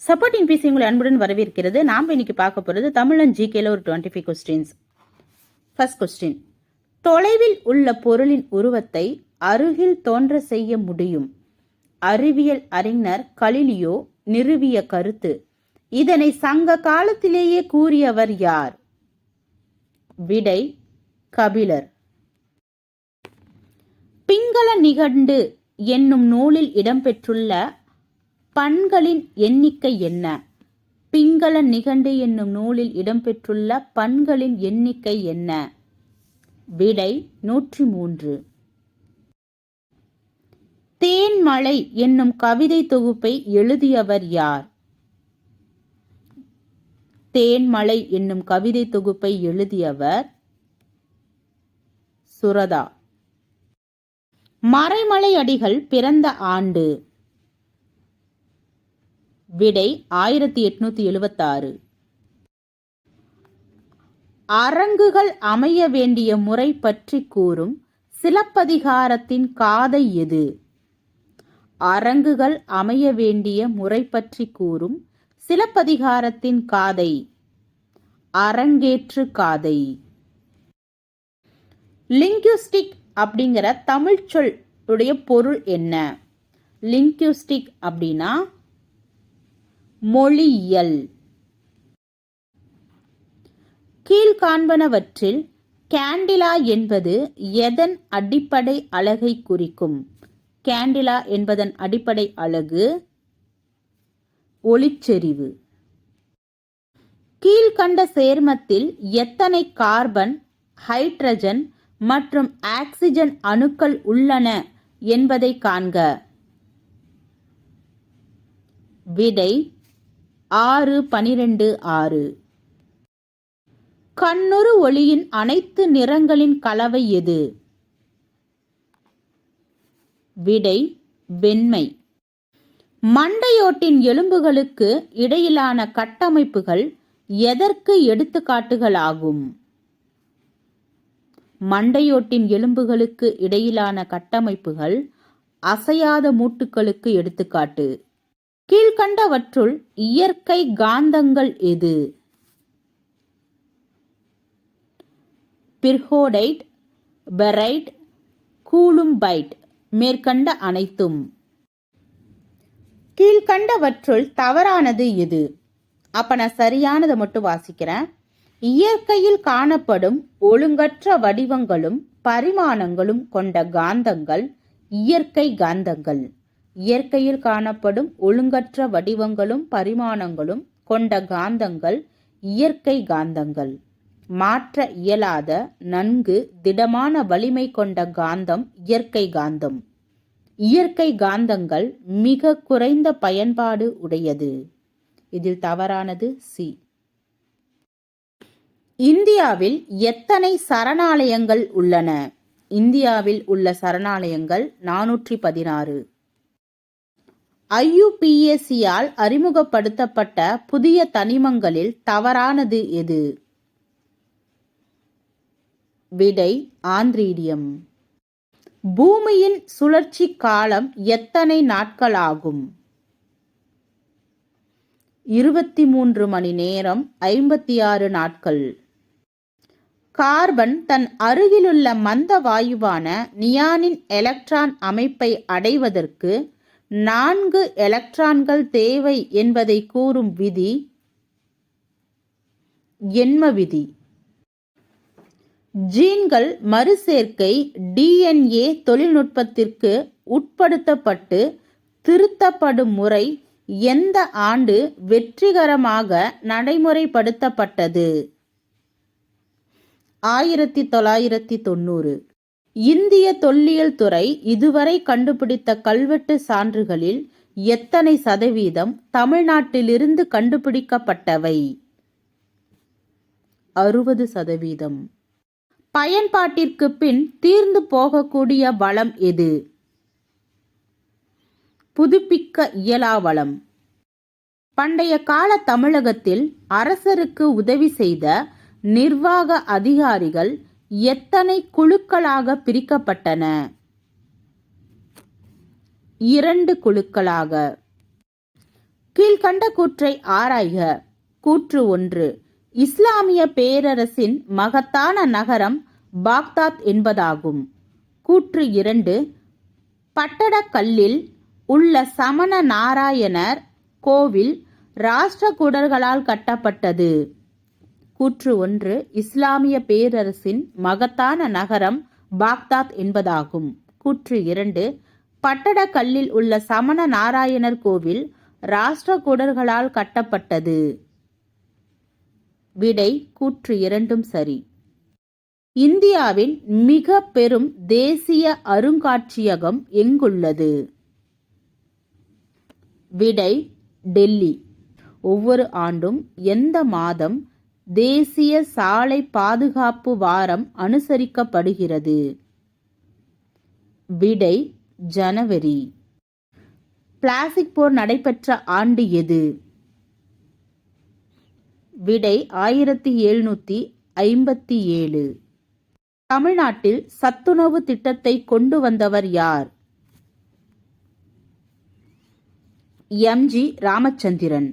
Support இன் PC உங்களை அன்புடன் வரவேற்கிறது. நாம் இன்னைக்கு பார்க்க போகிறது தமிழன் ஜிகேல ஒரு 25 கொஸ்டின்ஸ். ஃபர்ஸ்ட் கொஸ்டின், தொலைவில் உள்ள பொருளின் உருவத்தை அருகில் தோன்ற செய்ய முடியும். அறிவியல் அறிஞர் கலிலியோ நிறுவிய கருத்து. இதனை சங்க காலத்திலேயே கூறியவர் யார்? விடை கபிலர். பிங்கள நிகண்டு என்னும் நூலில் இடம்பெற்றுள்ள பண்களின் எண்ணிக்கை என்ன? பிங்கள நிகண்டு என்னும் நூலில் இடம்பெற்றுள்ள பண்களின் எண்ணிக்கை என்ன? விடை 103. தேன்மழை என்னும் கவிதை தொகுப்பை எழுதியவர் யார்? தேன்மழை என்னும் கவிதை தொகுப்பை எழுதியவர் சுரதா. மறைமலை அடிகள் பிறந்த ஆண்டு? விடை 1876. அரங்குகள் அமைய வேண்டிய முறை பற்றி கூறும் சிலப்பதிகாரத்தின் காதை எது? அரங்குகள் அமைய வேண்டிய முறை பற்றி கூறும் சிலப்பதிகாரத்தின் காதை அரங்கேற்று காதை. லிங்குஸ்டிக் அப்படிங்கிற தமிழ் சொல் உடைய பொருள் என்ன? லிங்குஸ்டிக் அப்படின்னா மொழியியல். கீழ்காண்பனவற்றில் கேண்டிலா என்பது எதன் அடிப்படை அலகை குறிக்கும்? கேண்டிலா என்பதன் அடிப்படை அலகு ஒளிச்செறிவு. கீழ்கண்ட சேர்மத்தில் எத்தனை கார்பன், ஹைட்ரஜன் மற்றும் ஆக்சிஜன் அணுக்கள் உள்ளன என்பதை காண்க. விடை 6, 12, 6. கண்ணுறு ஒளியின் அனைத்து நிறங்களின் கலவை எது? விடை வெண்மை. மண்டையோட்டின் எலும்புகளுக்கு இடையிலான கட்டமைப்புகள் எதற்கு எடுத்துக்காட்டுகளாகும்? மண்டையோட்டின் எலும்புகளுக்கு இடையிலான கட்டமைப்புகள் அசையாத மூட்டுகளுக்கு எடுத்துக்காட்டு. கீழ்கண்டவற்றுள் இயற்கை காந்தங்கள் எது? பிர்ஹோடைட், பெரைட், கூலும்பைட். மேற்கண்ட அனைத்தும். கீழ்கண்டவற்றுள் தவறானது எது? அப்ப நான் சரியானதை மட்டும் வாசிக்கிறேன். இயற்கையில் காணப்படும் ஒழுங்கற்ற வடிவங்களும் பரிமாணங்களும் கொண்ட காந்தங்கள் இயற்கை காந்தங்கள். இயற்கையில் காணப்படும் ஒழுங்கற்ற வடிவங்களும் பரிமாணங்களும் கொண்ட காந்தங்கள் இயற்கை காந்தங்கள். மாற்ற இயலாத நன்கு திடமான வலிமை கொண்ட காந்தம் இயற்கை காந்தம். இயற்கை காந்தங்கள் மிக குறைந்த பயன்பாடு உடையது. இதில் தவறானது சி. இந்தியாவில் எத்தனை சரணாலயங்கள் உள்ளன? இந்தியாவில் உள்ள சரணாலயங்கள் 416. IUPACயால் அறிமுகப்படுத்தப்பட்ட புதிய தனிமங்களில் தவறானது எது? விடை ஆந்திரீடியம். பூமியின் சுழற்சி காலம் எத்தனை நாட்களாகும்? 23 மணி நேரம் 56 நாட்கள். கார்பன் தன் அருகிலுள்ள மந்த வாயுவான நியானின் எலக்ட்ரான் அமைப்பை அடைவதற்கு 4 எலக்ட்ரான்கள் தேவை என்பதை கூறும் விதி எண்ம விதி. ஜீன்கள் மறுசேர்க்கை DNA தொழில்நுட்பத்திற்கு உட்படுத்தப்பட்டு திருத்தப்படும் முறை எந்த ஆண்டு வெற்றிகரமாக நடைமுறைப்படுத்தப்பட்டது? 1990. இந்திய தொல்லியல் துறை இதுவரை கண்டுபிடித்த கல்வெட்டு சான்றுகளில் எத்தனை சதவீதம் தமிழ்நாட்டிலிருந்து கண்டுபிடிக்கப்பட்டவை? 60%. பயன்பாட்டிற்கு பின் தீர்ந்து போகக்கூடிய வளம் எது? புதுப்பிக்க இயலா வளம். பண்டைய கால தமிழகத்தில் அரசருக்கு உதவி செய்த நிர்வாக அதிகாரிகள் எத்தனை குழுக்களாக பிரிக்கப்பட்டன? 2 குழுக்களாக. கீழ் கீழ்கண்ட கூற்றை ஆராய்க. கூற்று 1, இஸ்லாமிய பேரரசின் மகத்தான நகரம் பாக்தாத் என்பதாகும். கூற்று 2, பட்டடக்கல்லில் உள்ள சமண நாராயணர் கோவில் ராஷ்டிரகூடர்களால் கட்டப்பட்டது. கூற்று 1, இஸ்லாமிய பேரரசின் மகத்தான நகரம் பாக்தாத் என்பதாகும். கூற்று 2, பட்டடக்கல்லில் உள்ள சமண நாராயணர் கோவில் ராஷ்டிரகூடர்களால் கட்டப்பட்டது. விடை கூற்று 2 சரி. இந்தியாவின் மிக பெரும் தேசிய அருங்காட்சியகம் எங்குள்ளது? விடை டெல்லி. ஒவ்வொரு ஆண்டும் எந்த மாதம் தேசிய சாலை பாதுகாப்பு வாரம் அனுசரிக்கப்படுகிறது? விடை ஜனவரி. பிளாஸ்டிக் போர் நடைபெற்ற ஆண்டு எது? விடை 1757. தமிழ்நாட்டில் சத்துணவு திட்டத்தை கொண்டு வந்தவர் யார்? எம்.ஜி. ராமச்சந்திரன்.